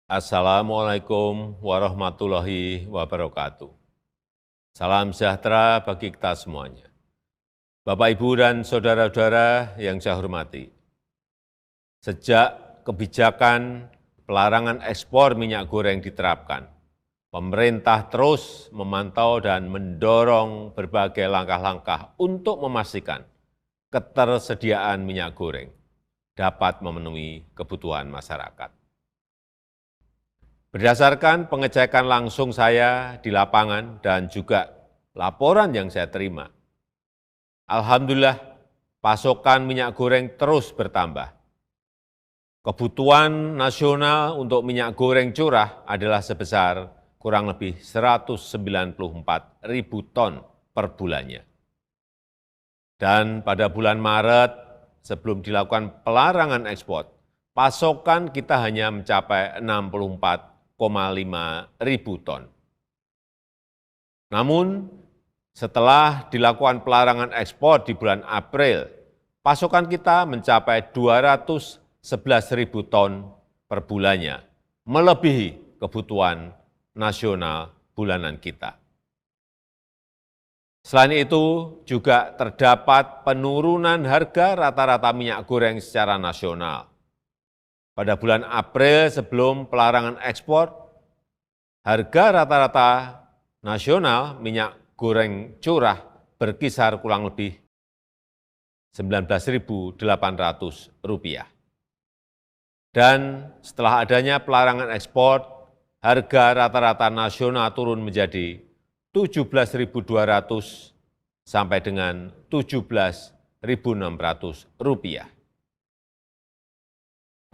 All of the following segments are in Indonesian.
Assalamualaikum warahmatullahi wabarakatuh. Salam sejahtera bagi kita semuanya. Bapak, Ibu, dan saudara-saudara yang saya hormati, sejak kebijakan pelarangan ekspor minyak goreng diterapkan, pemerintah terus memantau dan mendorong berbagai langkah-langkah untuk memastikan ketersediaan minyak goreng dapat memenuhi kebutuhan masyarakat. Berdasarkan pengecekan langsung saya di lapangan dan juga laporan yang saya terima, alhamdulillah pasokan minyak goreng terus bertambah. Kebutuhan nasional untuk minyak goreng curah adalah sebesar kurang lebih 194.000 ton per bulannya. Dan pada bulan Maret, sebelum dilakukan pelarangan ekspor, pasokan kita hanya mencapai 64,5 ribu ton. Namun, setelah dilakukan pelarangan ekspor di bulan April, pasokan kita mencapai 211.000 ton per bulannya, melebihi kebutuhan nasional bulanan kita. Selain itu, juga terdapat penurunan harga rata-rata minyak goreng secara nasional. Pada bulan April sebelum pelarangan ekspor, harga rata-rata nasional minyak goreng curah berkisar kurang lebih Rp19.800. Dan setelah adanya pelarangan ekspor, harga rata-rata nasional turun menjadi Rp17.200 sampai dengan Rp17.600.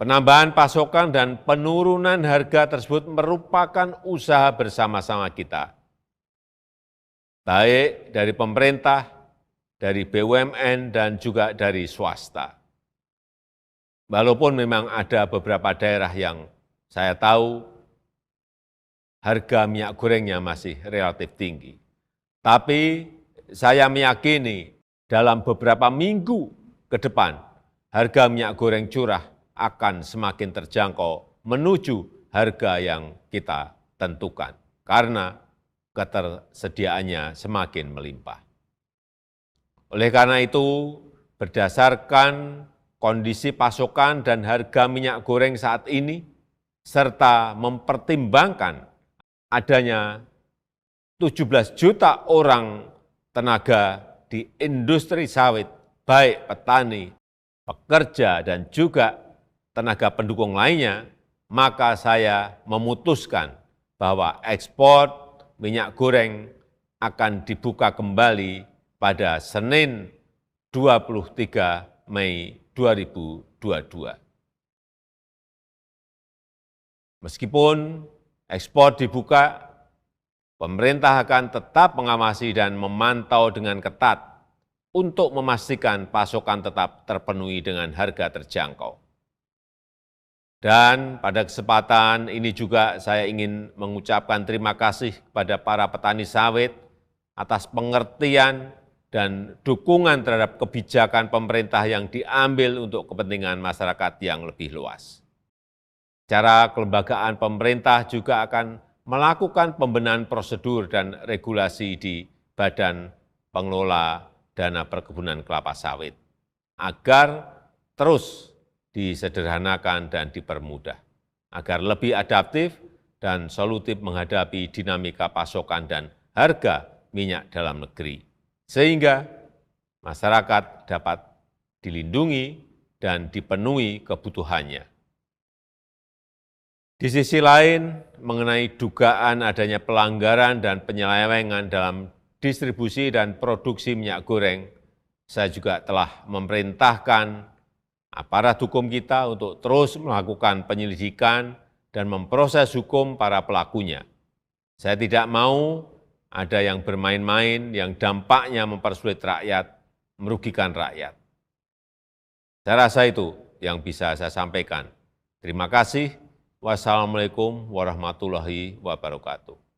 Penambahan pasokan dan penurunan harga tersebut merupakan usaha bersama-sama kita, baik dari pemerintah, dari BUMN, dan juga dari swasta. Walaupun memang ada beberapa daerah yang saya tahu harga minyak gorengnya masih relatif tinggi. Tapi saya meyakini dalam beberapa minggu ke depan, harga minyak goreng curah akan semakin terjangkau menuju harga yang kita tentukan, karena ketersediaannya semakin melimpah. Oleh karena itu, berdasarkan kondisi pasokan dan harga minyak goreng saat ini, serta mempertimbangkan adanya 17 juta orang tenaga di industri sawit, baik petani, pekerja, dan juga tenaga pendukung lainnya, maka saya memutuskan bahwa ekspor minyak goreng akan dibuka kembali pada Senin 23 Mei 2022. Meskipun ekspor dibuka, pemerintah akan tetap mengawasi dan memantau dengan ketat untuk memastikan pasokan tetap terpenuhi dengan harga terjangkau. Dan pada kesempatan ini juga saya ingin mengucapkan terima kasih kepada para petani sawit atas pengertian dan dukungan terhadap kebijakan pemerintah yang diambil untuk kepentingan masyarakat yang lebih luas. Secara kelembagaan, pemerintah juga akan melakukan pembenahan prosedur dan regulasi di Badan Pengelola Dana Perkebunan Kelapa Sawit agar terus disederhanakan dan dipermudah, agar lebih adaptif dan solutif menghadapi dinamika pasokan dan harga minyak dalam negeri, sehingga masyarakat dapat dilindungi dan dipenuhi kebutuhannya. Di sisi lain, mengenai dugaan adanya pelanggaran dan penyelewengan dalam distribusi dan produksi minyak goreng, saya juga telah memerintahkan aparat hukum kita untuk terus melakukan penyelidikan dan memproses hukum para pelakunya. Saya tidak mau ada yang bermain-main yang dampaknya mempersulit rakyat, merugikan rakyat. Saya rasa itu yang bisa saya sampaikan. Terima kasih. Wassalamualaikum warahmatullahi wabarakatuh.